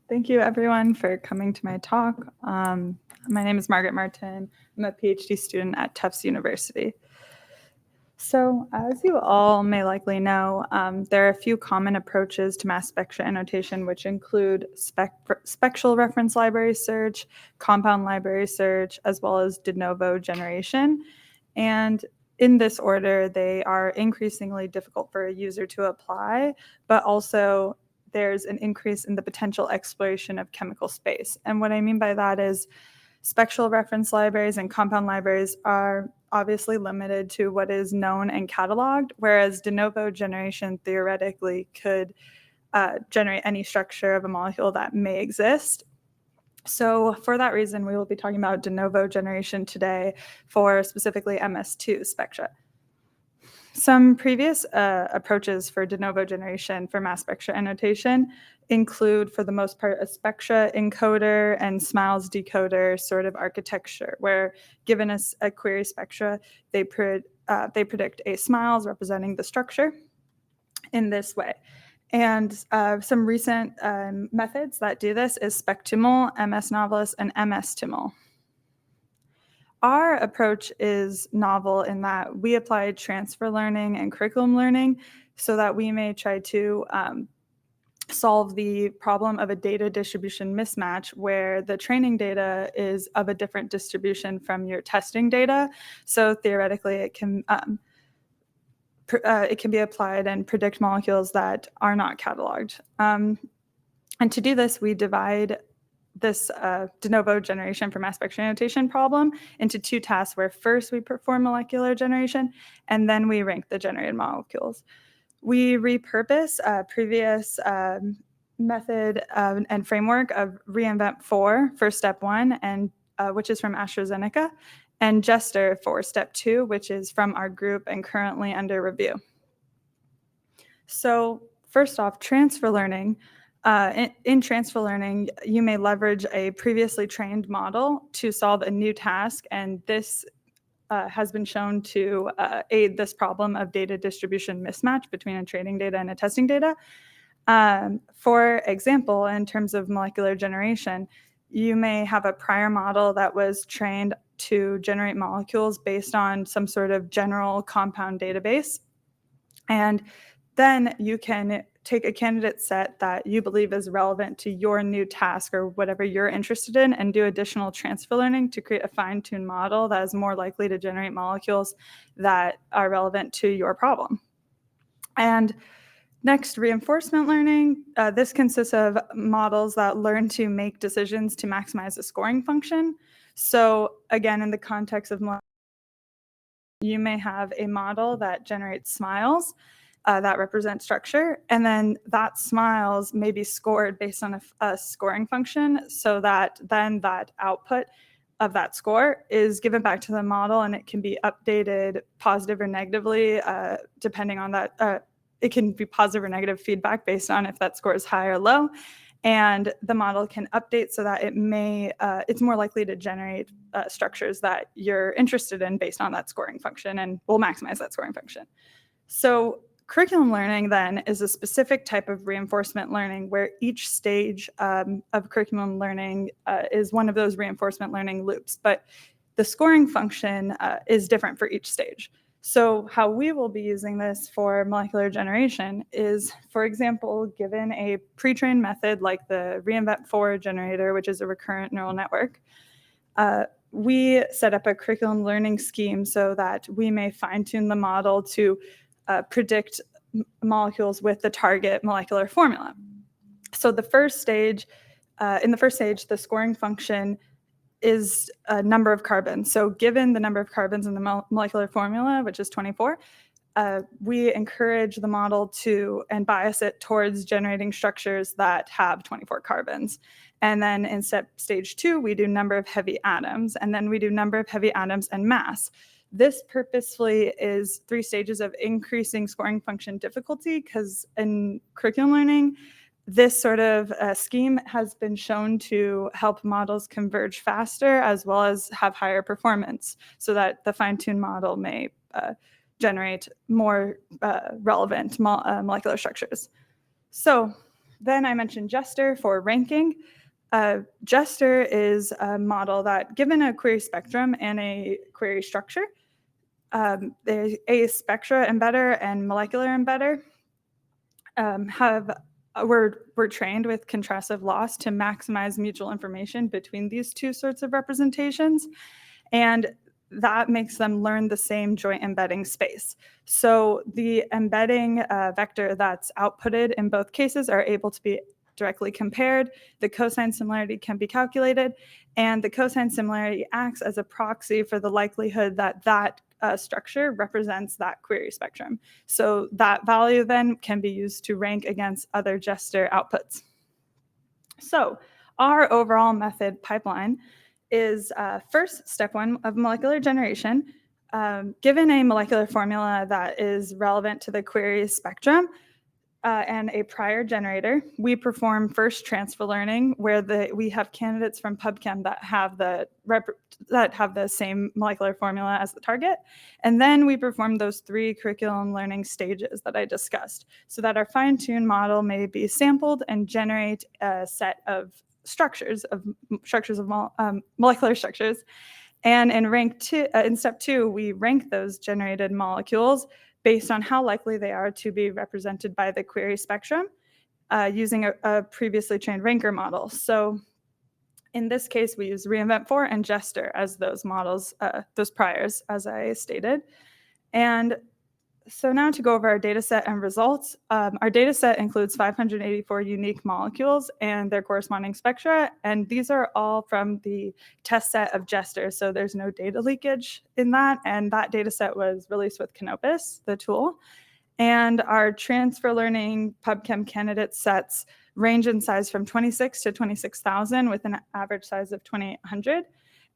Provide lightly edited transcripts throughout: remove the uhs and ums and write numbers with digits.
Thank you, everyone, for coming to my talk. My name is Margaret Martin. I'm a PhD student at Tufts University. So, as you all may likely know, there are a few common approaches to mass spectra annotation, which include spectral reference library search, compound library search, as well as de novo generation. And in this order, they are increasingly difficult for a user to apply, but also there's an increase in the potential exploration of chemical space. And what I mean by that is spectral reference libraries and compound libraries are obviously limited to what is known and cataloged, whereas de novo generation theoretically could generate any structure of a molecule that may exist. So for that reason, we will be talking about de novo generation today for specifically MS2 spectra. Some previous approaches for de novo generation for mass spectra annotation include, for the most part, a spectra encoder and SMILES decoder sort of architecture, where given a query spectra, they predict a SMILES representing the structure in this way. And some recent methods that do this is SpecTiml, MS Novelist, and MS Timl. Our approach is novel in that we apply transfer learning and curriculum learning so that we may try to solve the problem of a data distribution mismatch where the training data is of a different distribution from your testing data. So theoretically, it can be applied and predict molecules that are not cataloged. And to do this, we divide this de novo generation for mass spectra annotation problem into two tasks, where first we perform molecular generation and then we rank the generated molecules. We repurpose a previous method and framework of reinvent for step 1, and which is from AstraZeneca, and Jester for step 2, which is from our group and currently under review. So first off, transfer learning. In transfer learning, you may leverage a previously trained model to solve a new task, and this has been shown to aid this problem of data distribution mismatch between a training data and a testing data. For example, in terms of molecular generation, you may have a prior model that was trained to generate molecules based on some sort of general compound database, and then you can take a candidate set that you believe is relevant to your new task or whatever you're interested in and do additional transfer learning to create a fine-tuned model that is more likely to generate molecules that are relevant to your problem. And next, reinforcement learning. This consists of models that learn to make decisions to maximize the scoring function. So again, in the context of you may have a model that generates SMILES that represent structure, and then that SMILES may be scored based on a scoring function, so that then that output of that score is given back to the model, and it can be updated positive or negatively depending on that. It can be positive or negative feedback based on if that score is high or low, and the model can update so that it's more likely to generate structures that you're interested in based on that scoring function, and will maximize that scoring function. So curriculum learning then is a specific type of reinforcement learning where each stage of curriculum learning is one of those reinforcement learning loops, but the scoring function is different for each stage. So how we will be using this for molecular generation is, for example, given a pre-trained method like the reinvent generator, which is a recurrent neural network, we set up a curriculum learning scheme so that we may fine-tune the model to predict molecules with the target molecular formula. So in the first stage, the scoring function is a number of carbons. So given the number of carbons in the molecular formula, which is 24, we encourage the model to and bias it towards generating structures that have 24 carbons. And then in stage 2, we do number of heavy atoms, and then we do number of heavy atoms and mass. This purposefully is 3 stages of increasing scoring function difficulty, because in curriculum learning, this sort of scheme has been shown to help models converge faster as well as have higher performance, so that the fine-tuned model may generate more relevant molecular structures. So Then I mentioned Jester for ranking. Jester is a model that, given a query spectrum and a query structure, a spectra embedder and molecular embedder were trained with contrastive loss to maximize mutual information between these two sorts of representations, and that makes them learn the same joint embedding space. So the embedding vector that's outputted in both cases are able to be directly compared. The cosine similarity can be calculated, and the cosine similarity acts as a proxy for the likelihood that that structure represents that query spectrum. So that value then can be used to rank against other Jester outputs. So our overall method pipeline is first, step one of molecular generation. Given a molecular formula that is relevant to the query spectrum and a prior generator, we perform first transfer learning, where we have candidates from PubChem that have the same molecular formula as the target, and then we perform those 3 curriculum learning stages that I discussed, so that our fine-tuned model may be sampled and generate a set of molecular structures. And in step 2, we rank those generated molecules based on how likely they are to be represented by the query spectrum using a previously trained ranker model. So in this case, we use reInvent4 and Jester as those models, those priors, as I stated. And so now to go over our data set and results. Our data set includes 584 unique molecules and their corresponding spectra, and these are all from the test set of Jester, so there's no data leakage in that, and that data set was released with Canopus, the tool. And our transfer learning PubChem candidate sets range in size from 26 to 26,000 with an average size of 2,800.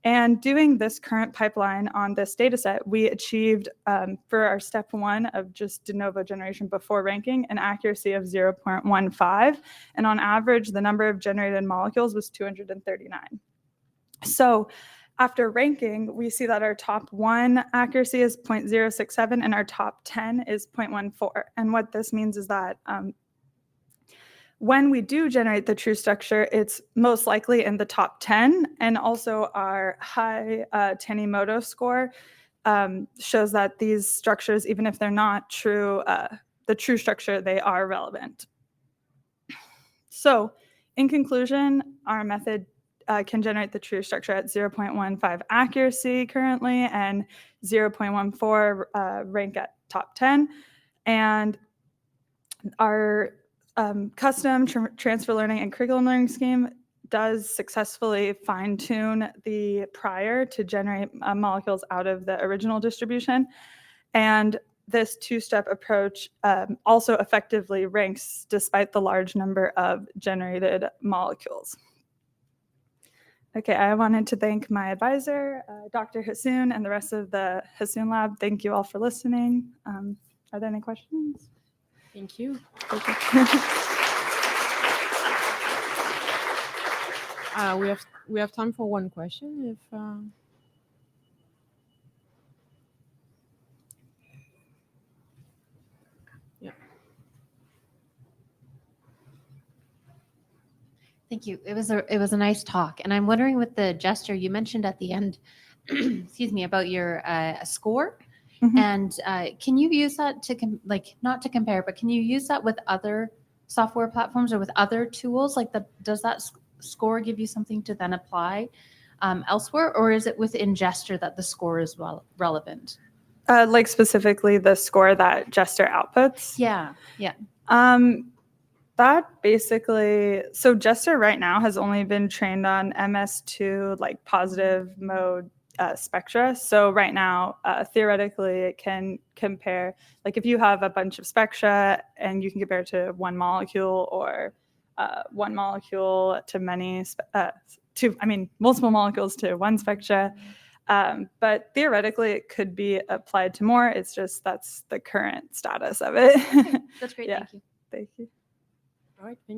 And doing this current pipeline on this data set, we achieved, for our step 1 of just de novo generation before ranking, an accuracy of 0.15. And on average, the number of generated molecules was 239. So after ranking, we see that our top 1 accuracy is 0.067 and our top 10 is 0.14. And what this means is that when we do generate the true structure, it's most likely in the top 10, and also our high Tanimoto score shows that these structures, even if they're not true, the true structure, they are relevant. So in conclusion, our method can generate the true structure at 0.15 accuracy currently and 0.14 rank at top 10. And our custom transfer learning and curriculum learning scheme does successfully fine-tune the prior to generate molecules out of the original distribution. And this 2-step approach also effectively ranks despite the large number of generated molecules. Okay, I wanted to thank my advisor, Dr. Hassoun, and the rest of the Hassoun Lab. Thank you all for listening. Are there any questions? Thank you. We have time for one question. Yeah. Thank you. It was a nice talk, and I'm wondering with the Jester you mentioned at the end, excuse me, about your score. Mm-hmm. And can you use that to not to compare, but can you use that with other software platforms or with other tools? Does that score give you something to then apply elsewhere, or is it within Jester that the score is relevant? Specifically the score that Jester outputs? Yeah. That basically, so Jester right now has only been trained on MS2 positive mode spectra. So right now, theoretically, it can compare, if you have a bunch of spectra and you can compare to one molecule or one molecule to multiple molecules to one spectra. But theoretically, it could be applied to more. It's just that's the current status of it. Okay. That's great. Yeah. Thank you. Thank you. All right. Thank you.